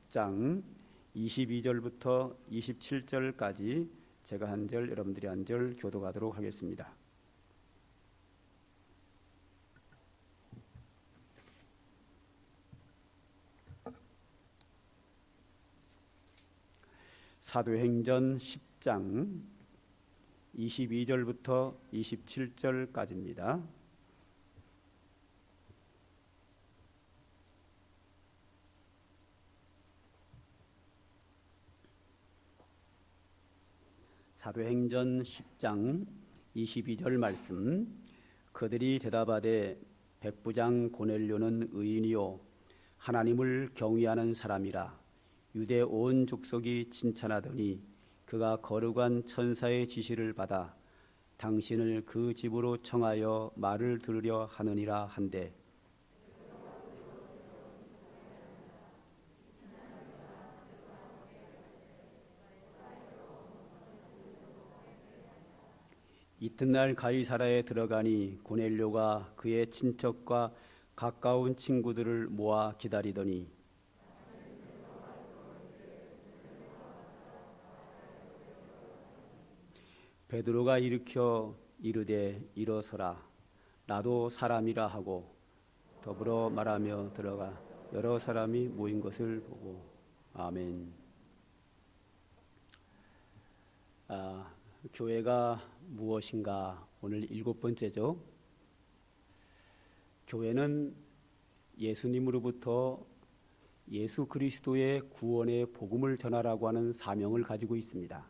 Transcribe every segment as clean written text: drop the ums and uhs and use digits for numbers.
10장 22절부터 27절까지 제가 한 절, 여러분들이 한 절 교독하도록 하겠습니다. 사도행전 10장 22절부터 27절까지입니다. 사도행전 10장 22절 말씀. 그들이 대답하되 백부장 고넬료는 의인이요 하나님을 경외하는 사람이라. 유대 온 족속이 칭찬하더니 그가 거룩한 천사의 지시를 받아 당신을 그 집으로 청하여 말을 들으려 하느니라 한데, 이튿날 가이사라에 들어가니 고넬료가 그의 친척과 가까운 친구들을 모아 기다리더니 베드로가 일으켜 이르되 일어서라, 나도 사람이라 하고 더불어 말하며 들어가 여러 사람이 모인 것을 보고. 아멘. 교회가 무엇인가, 오늘 7번째죠. 교회는 예수님으로부터 예수 그리스도의 구원의 복음을 전하라고 하는 사명을 가지고 있습니다.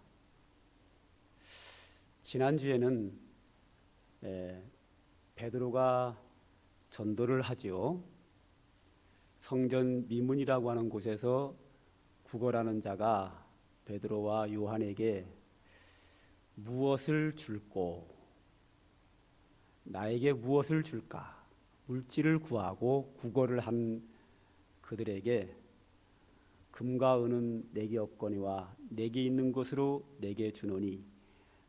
지난주에는 베드로가 전도를 하지요. 성전 미문이라고 하는 곳에서 구걸하는 자가 베드로와 요한에게 무엇을 줄꼬, 나에게 무엇을 줄까, 물질을 구하고 구걸을 한 그들에게 금과 은은 내게 없거니와 내게 있는 것으로 내게 주노니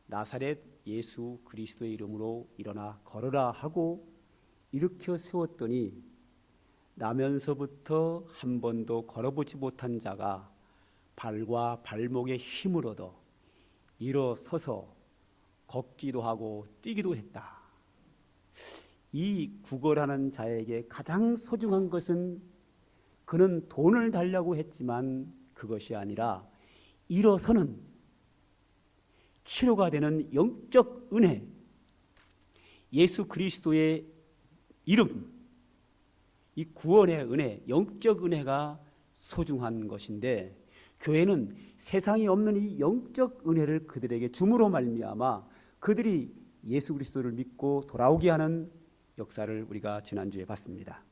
나사렛 예수 그리스도의 이름으로 일어나 걸어라 하고 일으켜 세웠더니 나면서부터 한 번도 걸어보지 못한 자가 발과 발목에 힘을 얻어 일어서서 걷기도 하고 뛰기도 했다. 이 구걸하는 자에게 가장 소중한 것은 그는 돈을 달라고 했지만 그것이 아니라 일어서는 치료가 되는 영적 은혜, 예수 그리스도의 이름, 이 구원의 은혜, 영적 은혜가 소중한 것인데, 교회는 세상에 없는 이 영적 은혜를 그들에게 줌으로 말미암아 그들이 예수 그리스도를 믿고 돌아오게 하는 역사를 우리가 지난주에 봤습니다.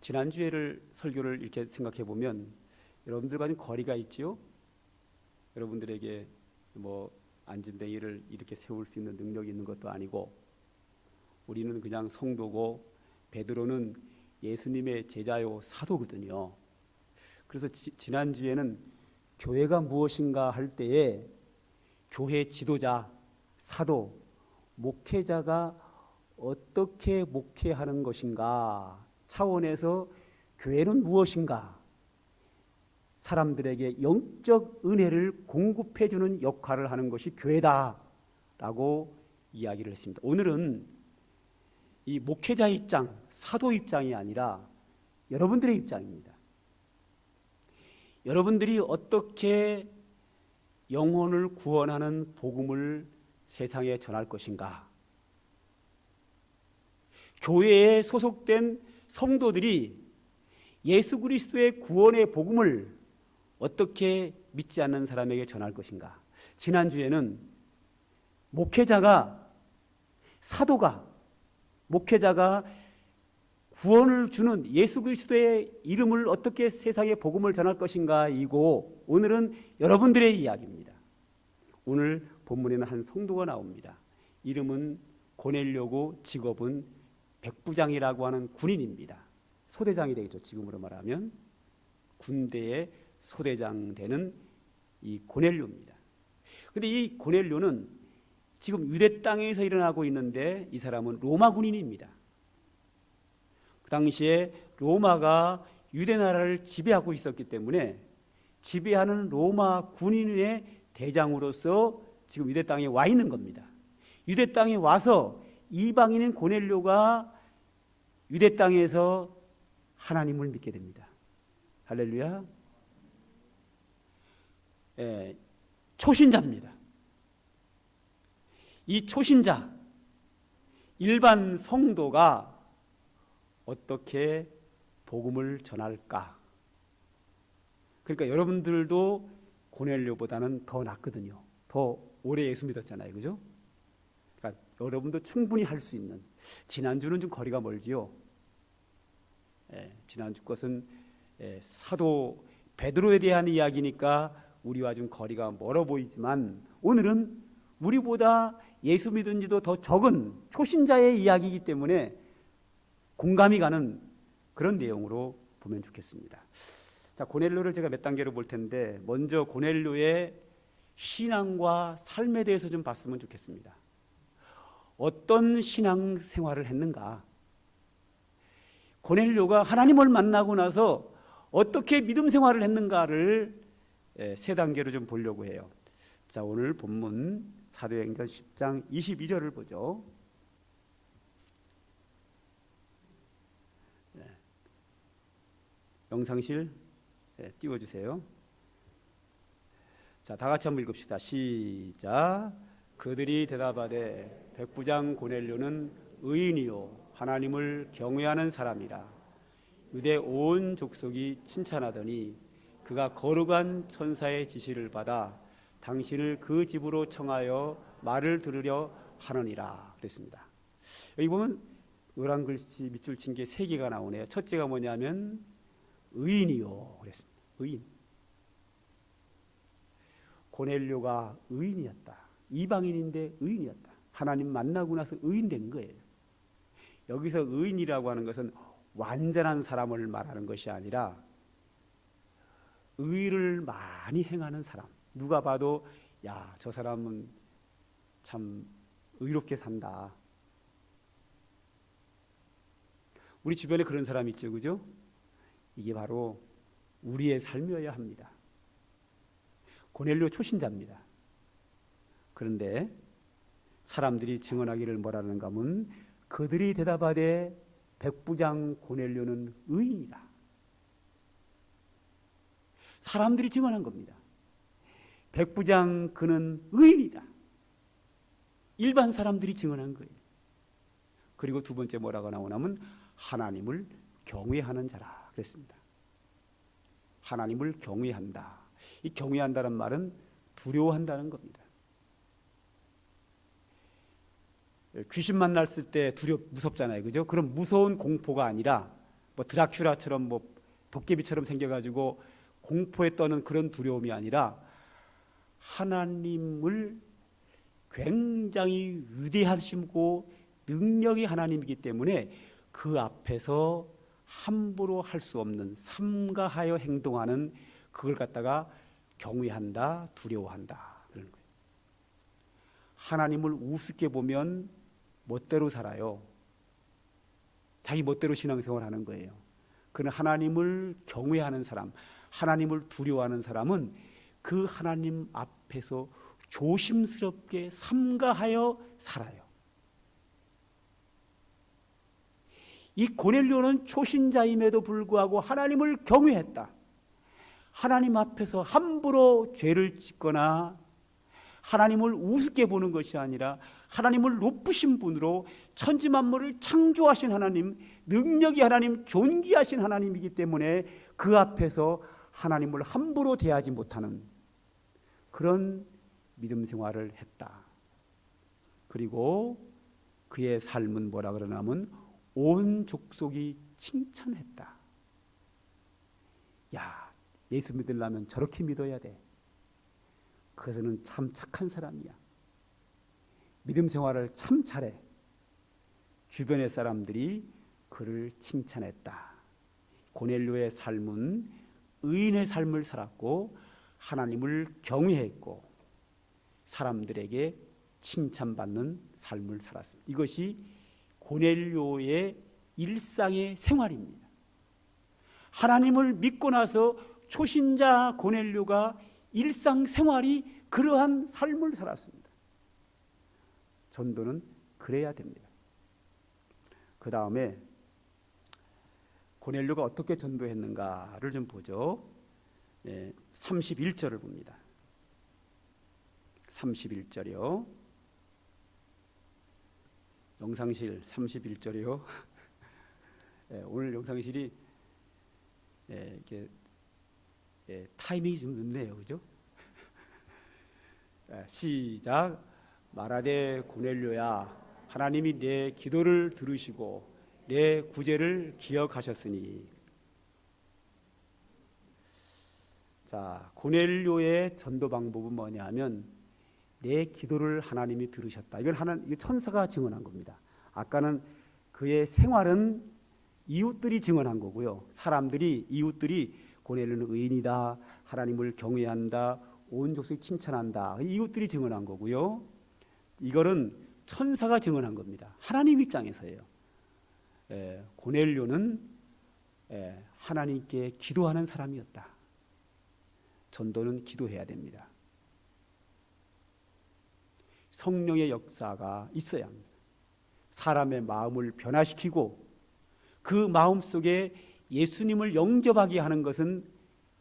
지난주에를 설교를 이렇게 생각해 보면 여러분들과 좀 거리가 있지요. 여러분들에게 안진뱅이를 이렇게 세울 수 있는 능력이 있는 것도 아니고, 우리는 그냥 성도고 베드로는 예수님의 제자요 사도거든요. 그래서 지난주에는 교회가 무엇인가 할 때에 교회 지도자, 사도, 목회자가 어떻게 목회하는 것인가 차원에서 교회는 무엇인가, 사람들에게 영적 은혜를 공급해 주는 역할을 하는 것이 교회다라고 이야기를 했습니다. 오늘은 이 목회자 입장, 사도 입장이 아니라 여러분들의 입장입니다. 여러분들이 어떻게 영혼을 구원하는 복음을 세상에 전할 것인가, 교회에 소속된 성도들이 예수 그리스도의 구원의 복음을 어떻게 믿지 않는 사람에게 전할 것인가. 지난주에는 목회자가, 사도가, 목회자가 구원을 주는 예수 그리스도의 이름을 어떻게 세상에 복음을 전할 것인가 이고, 오늘은 여러분들의 이야기입니다. 오늘 본문에는 한 성도가 나옵니다. 이름은 고넬료고 직업은 백부장이라고 하는 군인입니다. 소대장이 되겠죠. 지금으로 말하면 군대의 소대장 되는 이 고넬료입니다. 그런데 이 고넬료는 지금 유대 땅에서 일어나고 있는데 이 사람은 로마 군인입니다. 그 당시에 로마가 유대 나라를 지배하고 있었기 때문에 지배하는 로마 군인의 대장으로서 지금 유대 땅에 와 있는 겁니다. 유대 땅에 와서 이방인인 고넬료가 유대 땅에서 하나님을 믿게 됩니다. 할렐루야. 초신자입니다. 이 초신자, 일반 성도가 어떻게 복음을 전할까? 그러니까 여러분들도 고넬료보다는 더 낫거든요. 더 오래 예수 믿었잖아요. 그죠? 그러니까 여러분도 충분히 할 수 있는, 지난주는 좀 거리가 멀지요. 지난주 것은 사도 베드로에 대한 이야기니까 우리와 좀 거리가 멀어 보이지만 오늘은 우리보다 예수 믿은 지도 더 적은 초신자의 이야기이기 때문에 공감이 가는 그런 내용으로 보면 좋겠습니다. 자, 고넬료를 제가 몇 단계로 볼 텐데 먼저 고넬료의 신앙과 삶에 대해서 좀 봤으면 좋겠습니다. 어떤 신앙 생활을 했는가? 고넬료가 하나님을 만나고 나서 어떻게 믿음 생활을 했는가를 세 단계로 좀 보려고 해요. 자, 오늘 본문 사도행전 10장 22절을 보죠. 영상실 띄워주세요. 자, 다 같이 한번 읽읍시다. 시작. 그들이 대답하되 백부장 고넬료는 의인이요 하나님을 경외하는 사람이라. 유대 온 족속이 칭찬하더니 그가 거룩한 천사의 지시를 받아 당신을 그 집으로 청하여 말을 들으려 하느니라 그랬습니다. 여기 보면 노란 글씨 밑줄 친 게 세 개가 나오네요. 첫째가 뭐냐면 의인이요 그랬습니다. 의인. 고넬료가 의인이었다. 이방인인데 의인이었다. 하나님 만나고 나서 의인 된 거예요. 여기서 의인이라고 하는 것은 완전한 사람을 말하는 것이 아니라 의를 많이 행하는 사람. 누가 봐도 야, 저 사람은 참 의롭게 산다. 우리 주변에 그런 사람 있죠, 그죠? 이게 바로 우리의 삶이어야 합니다. 고넬료 초신자입니다. 그런데 사람들이 증언하기를 뭐라는가 하면 그들이 대답하되 백부장 고넬료는 의인이다. 사람들이 증언한 겁니다. 백부장 그는 의인이다. 일반 사람들이 증언한 거예요. 그리고 두 번째 뭐라고 나오냐면 하나님을 경외하는 자라 그랬습니다. 하나님을 경외한다. 이 경외한다는 말은 두려워한다는 겁니다. 귀신 만났을 때 무섭잖아요, 그죠? 그럼 무서운 공포가 아니라 뭐 드라큘라처럼 뭐 도깨비처럼 생겨가지고 공포에 떠는 그런 두려움이 아니라 하나님을 굉장히 위대하시고 능력이 하나님이기 때문에 그 앞에서 함부로 할 수 없는 삼가하여 행동하는 그걸 갖다가 경외한다, 두려워한다 그런 거예요. 하나님을 우습게 보면 멋대로 살아요. 자기 멋대로 신앙생활하는 거예요. 그는 하나님을 경외하는 사람, 하나님을 두려워하는 사람은 그 하나님 앞에서 조심스럽게 삼가하여 살아요. 이 고넬료는 초신자임에도 불구하고 하나님을 경외했다. 하나님 앞에서 함부로 죄를 짓거나 하나님을 우습게 보는 것이 아니라 하나님을 높으신 분으로 천지만물을 창조하신 하나님, 능력이 하나님, 존귀하신 하나님이기 때문에 그 앞에서 하나님을 함부로 대하지 못하는 그런 믿음 생활을 했다. 그리고 그의 삶은 뭐라 그러냐면 온 족속이 칭찬했다. 야, 예수 믿으려면 저렇게 믿어야 돼. 그것은 참 착한 사람이야. 믿음 생활을 참 잘해. 주변의 사람들이 그를 칭찬했다. 고넬료의 삶은 의인의 삶을 살았고 하나님을 경외했고 사람들에게 칭찬받는 삶을 살았습니다. 이것이 고넬료의 일상의 생활입니다. 하나님을 믿고 나서 초신자 고넬료가 일상생활이 그러한 삶을 살았습니다. 전도는 그래야 됩니다. 그 다음에 고넬료가 어떻게 전도했는가를 좀 보죠. 31절을 봅니다. 31절이요. 영상실 31절이요. 오늘 영상실이 이렇게 타이밍이 좀 늦네요, 그죠? 시작. 말하되 고넬료야, 하나님이 내 기도를 들으시고 내 구제를 기억하셨으니. 자, 고넬료의 전도 방법은 뭐냐면 내 기도를 하나님이 들으셨다. 이건 천사가 증언한 겁니다. 아까는 그의 생활은 이웃들이 증언한 거고요. 이웃들이 고넬료는 의인이다, 하나님을 경외한다, 온 족속이 칭찬한다, 이웃들이 증언한 거고요. 이거는 천사가 증언한 겁니다. 하나님 입장에서예요. 고넬료는 하나님께 기도하는 사람이었다. 전도는 기도해야 됩니다. 성령의 역사가 있어야 합니다. 사람의 마음을 변화시키고 그 마음 속에 예수님을 영접하게 하는 것은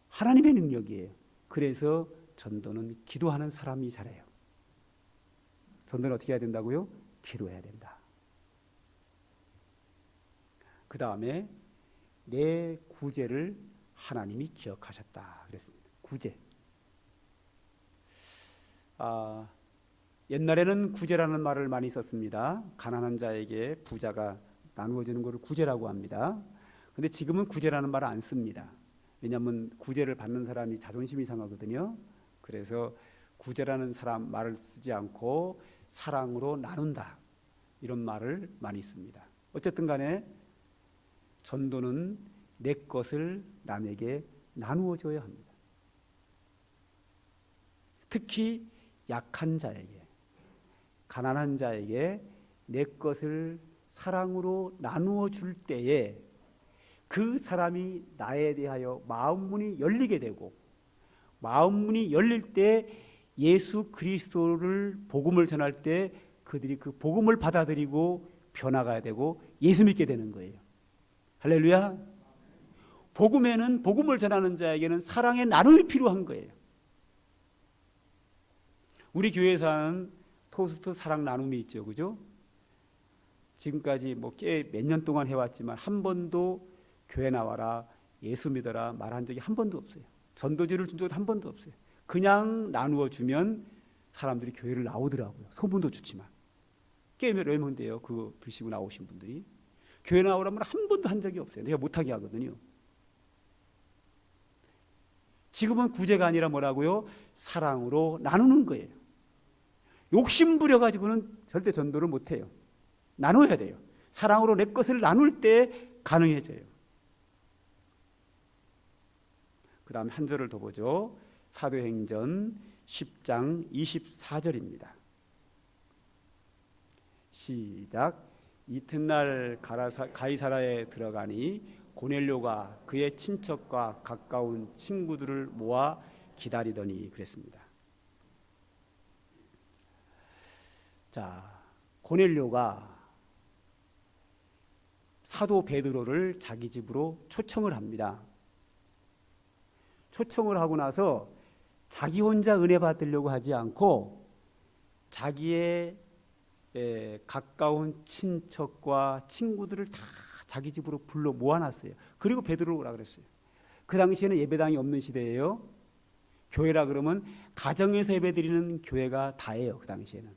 하나님의 능력이에요. 그래서 전도는 기도하는 사람이 잘해요. 전도는 어떻게 해야 된다고요? 기도해야 된다. 그 다음에 내 구제를 하나님이 기억하셨다 그랬습니다. 구제. 옛날에는 구제라는 말을 많이 썼습니다. 가난한 자에게 부자가 나누어주는 것을 구제라고 합니다. 그런데 지금은 구제라는 말을 안 씁니다. 왜냐하면 구제를 받는 사람이 자존심이 상하거든요. 그래서 구제라는 말을 쓰지 않고 사랑으로 나눈다, 이런 말을 많이 씁니다. 어쨌든 간에 전도는 내 것을 남에게 나누어줘야 합니다. 특히 약한 자에게, 가난한 자에게 내 것을 사랑으로 나누어 줄 때에 그 사람이 나에 대하여 마음문이 열리게 되고, 마음문이 열릴 때 예수 그리스도를 복음을 전할 때 그들이 그 복음을 받아들이고 변화가 되고 예수 믿게 되는 거예요. 할렐루야. 복음을 전하는 자에게는 사랑의 나눔이 필요한 거예요. 우리 교회에서 하는 토스트 사랑 나눔이 있죠, 그죠? 지금까지 꽤 몇 년 동안 해왔지만 한 번도 교회 나와라, 예수 믿어라 말한 적이 한 번도 없어요. 전도지를 준 적도 한 번도 없어요. 그냥 나누어 주면 사람들이 교회를 나오더라고요. 소문도 좋지만. 꽤 몇 명인데요, 그거 드시고 나오신 분들이. 교회 나오라면 한 번도 한 적이 없어요. 내가 못하게 하거든요. 지금은 구제가 아니라 뭐라고요? 사랑으로 나누는 거예요. 욕심 부려가지고는 절대 전도를 못해요. 나눠야 돼요. 사랑으로 내 것을 나눌 때 가능해져요. 그 다음 한 절을 더 보죠. 사도행전 10장 24절입니다. 시작. 이튿날 가이사라에 들어가니 고넬료가 그의 친척과 가까운 친구들을 모아 기다리더니 그랬습니다. 자, 고넬료가 사도 베드로를 자기 집으로 초청을 합니다. 초청을 하고 나서 자기 혼자 은혜 받으려고 하지 않고 자기의 가까운 친척과 친구들을 다 자기 집으로 불러 모아놨어요. 그리고 베드로를 오라 그랬어요. 그 당시에는 예배당이 없는 시대예요. 교회라 그러면 가정에서 예배드리는 교회가 다예요. 그 당시에는.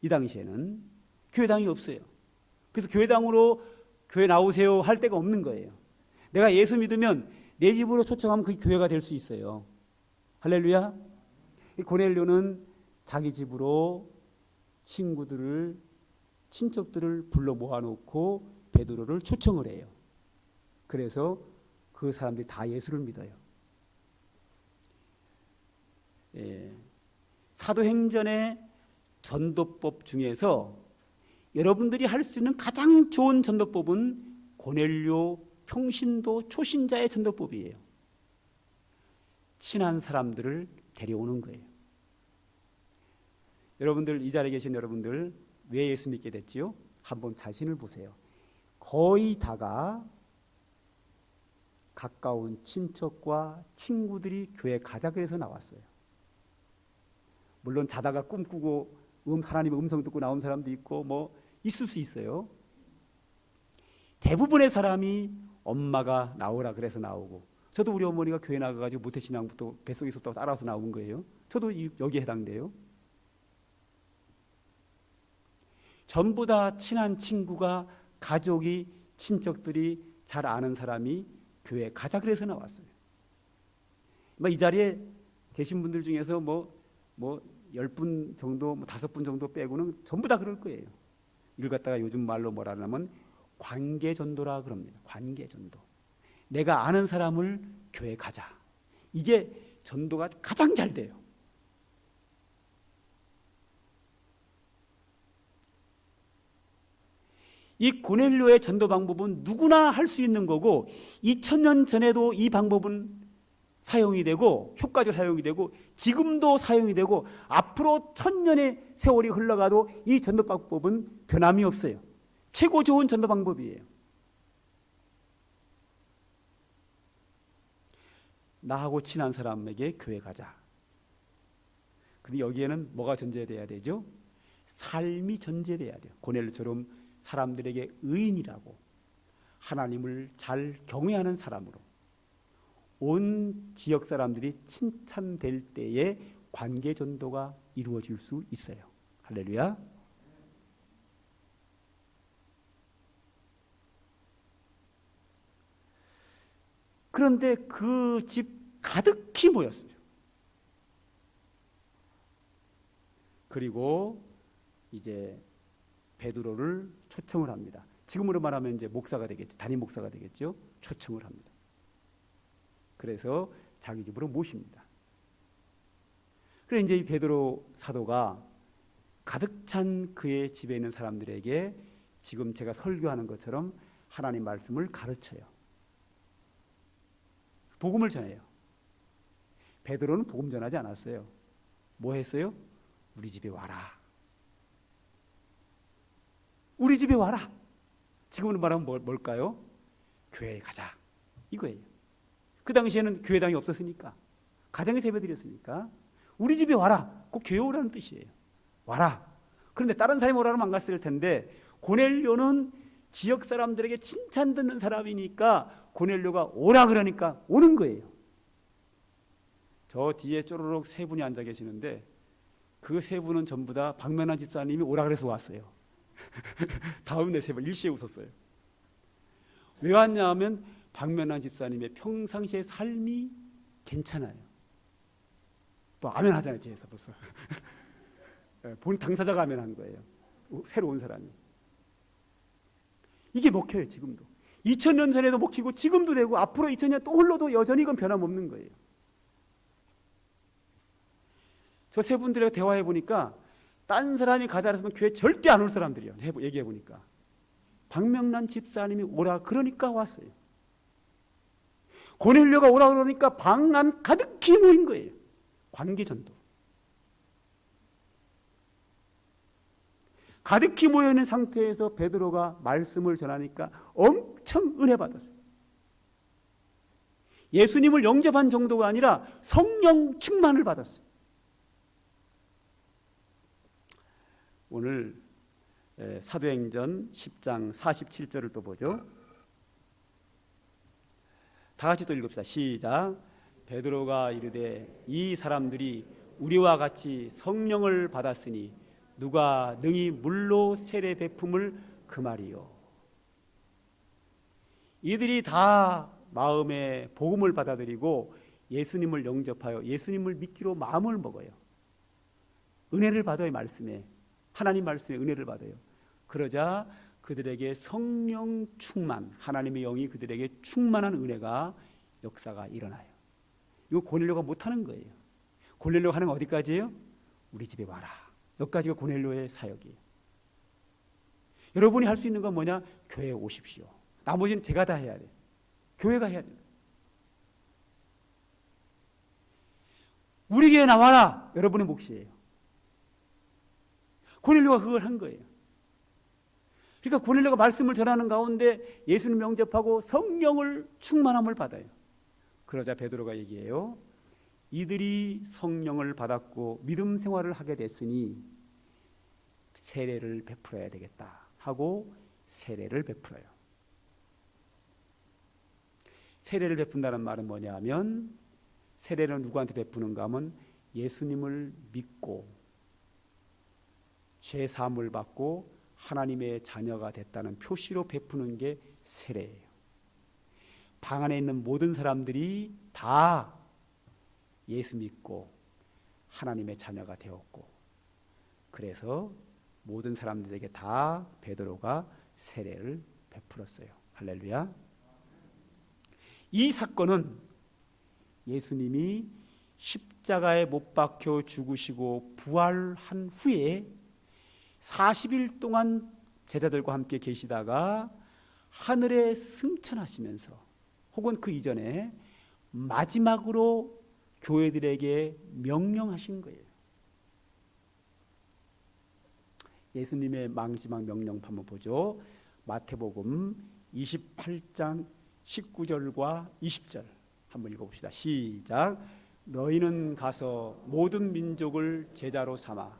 이 당시에는 교회당이 없어요. 그래서 교회당으로 교회 나오세요 할 데가 없는 거예요. 내가 예수 믿으면 내 집으로 초청하면 그게 교회가 될 수 있어요. 할렐루야. 고넬료는 자기 집으로 친척들을 불러 모아놓고 베드로를 초청을 해요. 그래서 그 사람들이 다 예수를 믿어요. 사도행전의 전도법 중에서 여러분들이 할 수 있는 가장 좋은 전도법은 고넬료 평신도 초신자의 전도법이에요. 친한 사람들을 데려오는 거예요. 여러분들, 이 자리에 계신 여러분들 왜 예수 믿게 됐지요? 한번 자신을 보세요. 거의 다가 가까운 친척과 친구들이 교회 가자 그래서 나왔어요. 물론 자다가 꿈꾸고 하나님의 음성 듣고 나온 사람도 있고 뭐 있을 수 있어요. 대부분의 사람이 엄마가 나오라 그래서 나오고, 저도 우리 어머니가 교회 나가가지고 모태신앙부터 뱃속에 있었다고 따라서 나온 거예요. 저도 여기에 해당돼요. 전부 다 친한 친구가, 가족이, 친척들이, 잘 아는 사람이 교회 가자 그래서 나왔어요. 이 자리에 계신 분들 중에서 뭐 10분 정도, 5분 정도 빼고는 전부 다 그럴 거예요. 이걸 갖다가 요즘 말로 뭐라 하냐면 관계전도라 그럽니다. 관계전도. 내가 아는 사람을 교회 가자. 이게 전도가 가장 잘 돼요. 이 고넬료의 전도 방법은 누구나 할 수 있는 거고, 2000년 전에도 이 방법은 사용이 되고 효과적으로 사용이 되고 지금도 사용이 되고 앞으로 1000년의 세월이 흘러가도 이 전도 방법은 변함이 없어요. 최고 좋은 전도 방법이에요. 나하고 친한 사람에게 교회 가자. 근데 여기에는 뭐가 전제돼야 되죠? 삶이 전제돼야 돼요. 고넬료처럼 사람들에게 의인이라고, 하나님을 잘 경외하는 사람으로, 온 지역 사람들이 칭찬될 때에 관계 전도가 이루어질 수 있어요. 할렐루야. 그런데 그 집 가득히 모였어요. 그리고 이제 베드로를 초청을 합니다. 지금으로 말하면 이제 목사가 되겠죠. 담임 목사가 되겠죠. 초청을 합니다. 그래서 자기 집으로 모십니다. 그래서 이제 이 베드로 사도가 가득 찬 그의 집에 있는 사람들에게 지금 제가 설교하는 것처럼 하나님 말씀을 가르쳐요. 복음을 전해요. 베드로는 복음 전하지 않았어요. 뭐 했어요? 우리 집에 와라. 우리 집에 와라. 지금으로 말하면 뭘까요? 교회에 가자. 이거예요. 그 당시에는 교회당이 없었으니까, 가정에서 예배드렸으니까 우리 집에 와라. 꼭 교회 오라는 뜻이에요. 와라. 그런데 다른 사람이 오라면 안 갔을 텐데 고넬료는 지역 사람들에게 칭찬 듣는 사람이니까 고넬료가 오라 그러니까 오는 거예요. 저 뒤에 쪼르륵 세 분이 앉아 계시는데 그 세 분은 전부 다 박면한 집사님이 오라 그래서 왔어요. 다음 네 세 번 일시에 웃었어요. 왜 왔냐 하면 박면한 집사님의 평상시의 삶이 괜찮아요. 또 아멘 하잖아요. 뒤에서 벌써. 본 당사자가 아멘 한 거예요. 새로 온 사람이. 이게 먹혀요. 지금도. 2000년 전에도 먹히고 지금도 되고 앞으로 2000년 또 흘러도 여전히 이건 변함없는 거예요. 저 세 분들하고 대화해 보니까 딴 사람이 가자 그랬으면 교회 절대 안 올 사람들이요. 얘기해 보니까 박명란 집사님이 오라 그러니까 왔어요. 고넬료가 오라 그러니까 방 안 가득히 모인 거예요. 관계전도. 가득히 모여있는 상태에서 베드로가 말씀을 전하니까 엄청 은혜 받았어요. 예수님을 영접한 정도가 아니라 성령 충만을 받았어요. 오늘 사도행전 10장 47절을 또 보죠. 다 같이 또 읽읍시다. 시작. 베드로가 이르되 이 사람들이 우리와 같이 성령을 받았으니 누가 능히 물로 세례 베품을 금하리요. 이들이 다 마음에 복음을 받아들이고 예수님을 영접하여 예수님을 믿기로 마음을 먹어요. 은혜를 받아요. 말씀에, 하나님 말씀에 은혜를 받아요. 그러자 그들에게 성령 충만, 하나님의 영이 그들에게 충만한 은혜가, 역사가 일어나요. 이거 고넬료가 못하는 거예요. 고넬료가 하는 건 어디까지예요? 우리 집에 와라. 여기까지가 고넬료의 사역이에요. 여러분이 할 수 있는 건 뭐냐? 교회에 오십시오. 나머지는 제가 다 해야 돼요. 교회가 해야 돼요. 우리 교회 나와라. 여러분의 몫이에요. 고넬료가 그걸 한 거예요. 그러니까 고넬료가 말씀을 전하는 가운데 예수님 영접하고 성령을 충만함을 받아요. 그러자 베드로가 얘기해요. 이들이 성령을 받았고 믿음 생활을 하게 됐으니 세례를 베풀어야 되겠다 하고 세례를 베풀어요. 세례를 베푼다는 말은 뭐냐 하면, 세례는 누구한테 베푸는가 하면 예수님을 믿고 죄 사함을 받고 하나님의 자녀가 됐다는 표시로 베푸는 게 세례예요. 방 안에 있는 모든 사람들이 다 예수 믿고 하나님의 자녀가 되었고, 그래서 모든 사람들에게 다 베드로가 세례를 베풀었어요. 할렐루야. 이 사건은 예수님이 십자가에 못 박혀 죽으시고 부활한 후에 40일 동안 제자들과 함께 계시다가 하늘에 승천하시면서, 혹은 그 이전에 마지막으로 교회들에게 명령하신 거예요. 예수님의 마지막 명령 한번 보죠. 마태복음 28장 19절과 20절 한번 읽어봅시다. 시작. 너희는 가서 모든 민족을 제자로 삼아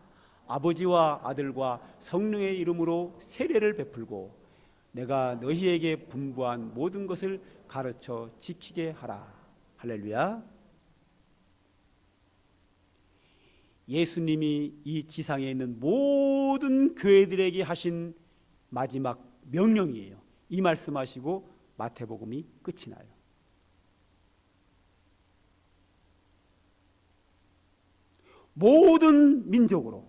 아버지와 아들과 성령의 이름으로 세례를 베풀고 내가 너희에게 분부한 모든 것을 가르쳐 지키게 하라. 할렐루야. 예수님이 이 지상에 있는 모든 교회들에게 하신 마지막 명령이에요. 이 말씀하시고 마태복음이 끝이 나요. 모든 민족으로.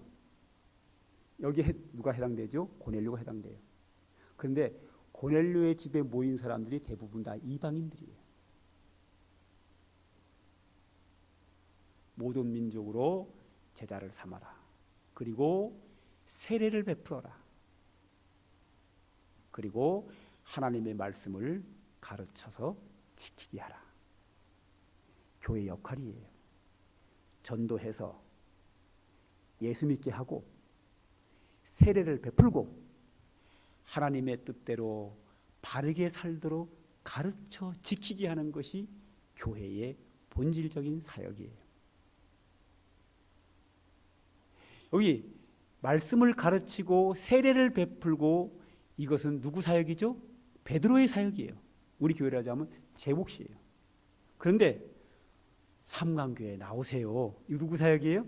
여기에 누가 해당되죠? 고넬료가 해당돼요. 그런데 고넬료의 집에 모인 사람들이 대부분 다 이방인들이에요. 모든 민족으로 제자를 삼아라. 그리고 세례를 베풀어라. 그리고 하나님의 말씀을 가르쳐서 지키게 하라. 교회의 역할이에요. 전도해서 예수 믿게 하고 세례를 베풀고 하나님의 뜻대로 바르게 살도록 가르쳐 지키게 하는 것이 교회의 본질적인 사역이에요. 여기 말씀을 가르치고 세례를 베풀고, 이것은 누구 사역이죠? 베드로의 사역이에요. 우리 교회로 하자면 제 몫이에요. 그런데 삼강교회 나오세요. 이거 누구 사역이에요?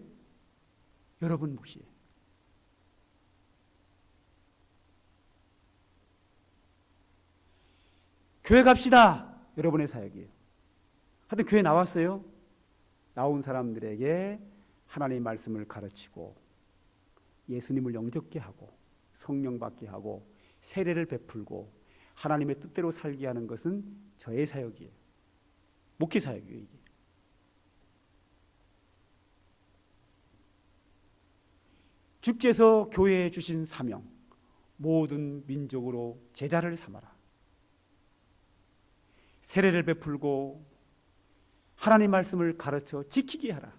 여러분 몫이에요. 교회 갑시다. 여러분의 사역이에요. 하여튼 교회 나왔어요. 나온 사람들에게 하나님의 말씀을 가르치고 예수님을 영접케 하고 성령 받게 하고 세례를 베풀고 하나님의 뜻대로 살게 하는 것은 저의 사역이에요. 목회 사역이에요. 이게. 주께서 교회에 주신 사명, 모든 민족으로 제자를 삼아라. 세례를 베풀고 하나님 말씀을 가르쳐 지키게 하라.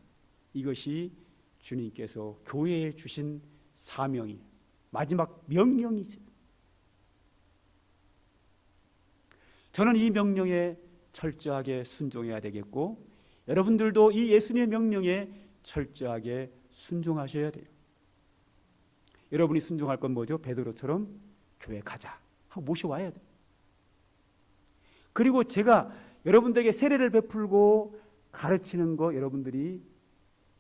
이것이 주님께서 교회에 주신 사명이 마지막 명령이죠. 저는 이 명령에 철저하게 순종해야 되겠고, 여러분들도 이 예수님의 명령에 철저하게 순종하셔야 돼요. 여러분이 순종할 건 뭐죠? 베드로처럼 교회 가자 하고 모셔와야 돼요. 그리고 제가 여러분들에게 세례를 베풀고 가르치는 거 여러분들이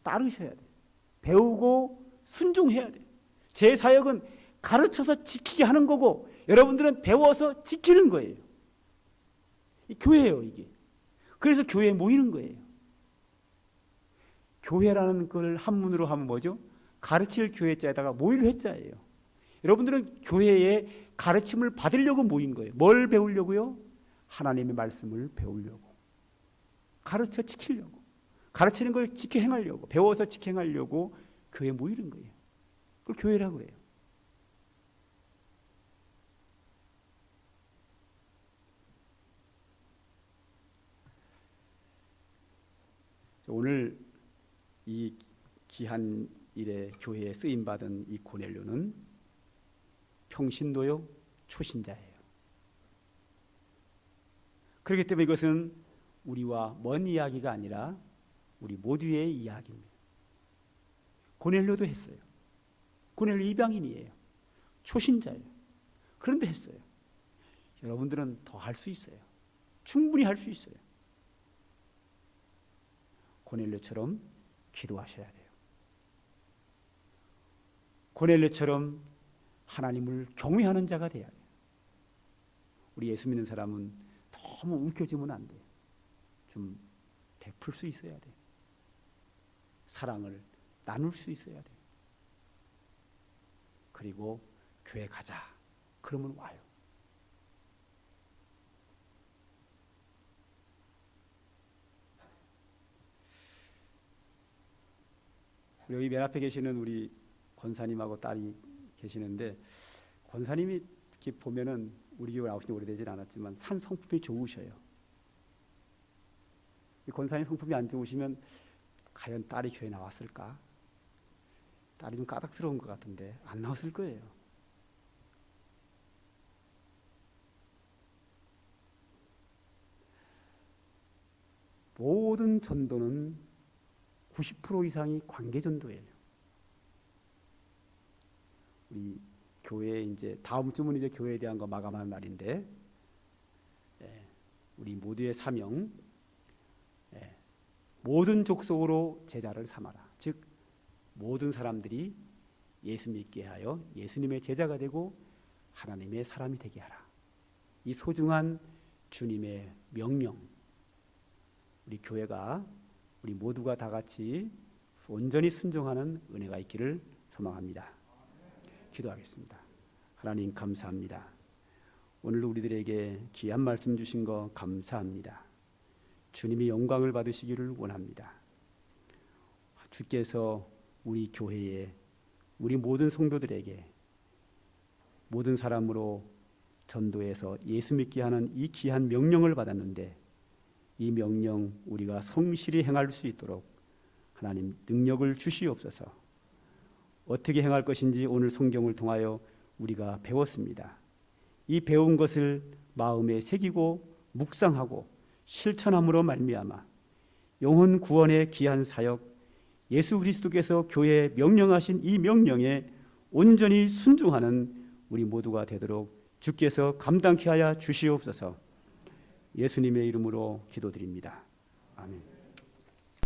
따르셔야 돼요. 배우고 순종해야 돼요. 제 사역은 가르쳐서 지키게 하는 거고 여러분들은 배워서 지키는 거예요. 이 교회예요, 이게. 그래서 교회에 모이는 거예요. 교회라는 걸 한문으로 하면 뭐죠? 가르칠 교회자에다가 모일 회자예요. 여러분들은 교회에 가르침을 받으려고 모인 거예요. 뭘 배우려고요? 하나님의 말씀을 배우려고, 가르쳐 지키려고, 가르치는 걸 지켜 행하려고, 배워서 지켜 행하려고 교회에 모이는 거예요. 그걸 교회라고 해요. 오늘 이 귀한 일에 교회에 쓰임 받은 이 고넬료는 평신도요 초신자예요. 그렇기 때문에 이것은 우리와 먼 이야기가 아니라 우리 모두의 이야기입니다. 고넬료도 했어요. 고넬료 이방인이에요. 초신자예요. 그런데 했어요. 여러분들은 더 할 수 있어요. 충분히 할 수 있어요. 고넬료처럼 기도하셔야 돼요. 고넬료처럼 하나님을 경외하는 자가 돼야 돼요. 우리 예수 믿는 사람은 너무 움켜쥐면 안 돼요. 좀 베풀 수 있어야 돼요. 사랑을 나눌 수 있어야 돼요. 그리고 교회 가자. 그러면 와요. 여기 맨 앞에 계시는 우리 권사님하고 딸이 계시는데, 권사님이 이렇게 보면은 우리 교회 나오신 지 오래되진 않았지만 산 성품이 좋으셔요. 권사님 성품이 안 좋으시면 과연 딸이 교회 나왔을까? 딸이 좀 까닥스러운 것 같은데 안 나왔을 거예요. 모든 전도는 90% 이상이 관계 전도예요. 우리 교회 이제 다음 주면 이제 교회에 대한 거 마감하는 날인데, 우리 모두의 사명, 모든 족속으로 제자를 삼아라. 즉 모든 사람들이 예수 믿게 하여 예수님의 제자가 되고 하나님의 사람이 되게 하라. 이 소중한 주님의 명령, 우리 교회가 우리 모두가 다 같이 온전히 순종하는 은혜가 있기를 소망합니다. 기도하겠습니다. 하나님 감사합니다. 오늘 우리들에게 귀한 말씀 주신 거 감사합니다. 주님이 영광을 받으시기를 원합니다. 주께서 우리 교회에 우리 모든 성도들에게 모든 사람으로 전도해서 예수 믿게 하는 이 귀한 명령을 받았는데, 이 명령 우리가 성실히 행할 수 있도록 하나님 능력을 주시옵소서. 어떻게 행할 것인지 오늘 성경을 통하여 우리가 배웠습니다. 이 배운 것을 마음에 새기고 묵상하고 실천함으로 말미암아 영혼 구원의 귀한 사역, 예수 그리스도께서 교회에 명령하신 이 명령에 온전히 순종하는 우리 모두가 되도록 주께서 감당케 하여 주시옵소서. 예수님의 이름으로 기도드립니다. 아멘.